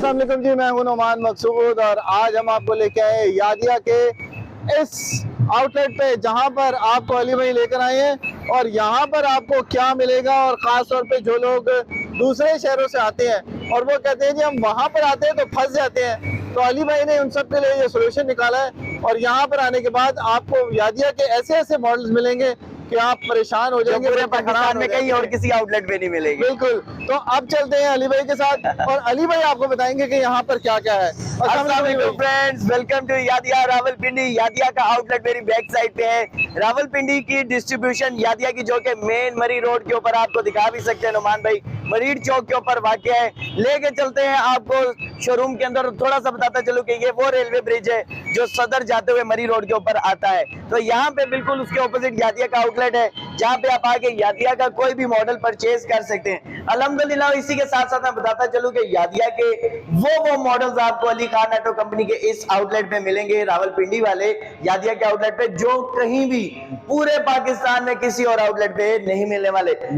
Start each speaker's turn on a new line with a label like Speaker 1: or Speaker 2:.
Speaker 1: अस्सलाम वालेकुम जी, मैं हूं नौमान मकसूद और आज हम आपको लेके आए यादिया के इस आउटलेट पे जहां पर आपको अली भाई लेकर आए हैं। और यहां पर आपको क्या मिलेगा, और ख़ास तौर पे जो लोग दूसरे शहरों से आते हैं और वो कहते हैं कि हम वहां पर आते हैं तो फंस जाते हैं, तो अली भाई ने उन सब के लिए ये सोल्यूशन निकाला है। और यहाँ पर आने के बाद आपको यादिया के ऐसे ऐसे मॉडल्स मिलेंगे कि आप परेशान हो जाएंगे,
Speaker 2: पूरे पाकिस्तान में कहीं और किसी आउटलेट पे नहीं मिलेगी।
Speaker 1: बिल्कुल। तो अब चलते हैं अली भाई के साथ और अली भाई आपको बताएंगे कि यहाँ पर क्या क्या है।
Speaker 2: अस्सलाम वालेकुम फ्रेंड्स, वेलकम टू यादिया रावलपिंडी। यादिया का आउटलेट मेरी बैक साइड पे है। रावलपिंडी की डिस्ट्रीब्यूशन यादिया की, जो कि मेन मरी रोड के ऊपर आपको दिखा भी सकते हैं नुमान भाई, मरीड चौक के ऊपर वाक़ है। लेके चलते हैं आपको शोरूम के अंदर। थोड़ा सा बताता चलूं कि ये वो रेलवे ब्रिज है जो सदर जाते हुए मरी रोड के ऊपर आता है। तो यहाँ पे बिल्कुल उसके ऑपोजिट यादिया का आउटलेट है, जहाँ पे आप आके यादिया का कोई भी मॉडल परचेज कर सकते हैं अल्हम्दुलिल्लाह। इसी के साथ साथ मैं बताता चलूं कि यादिया के वो मॉडल्स आपको अली खान ऑटो कंपनी के इस आउटलेट पे मिलेंगे, रावलपिंडी वाले यादिया के आउटलेट पे, जो कहीं भी पूरे पाकिस्तान में किसी और आउटलेट पे नहीं मिलने वाले।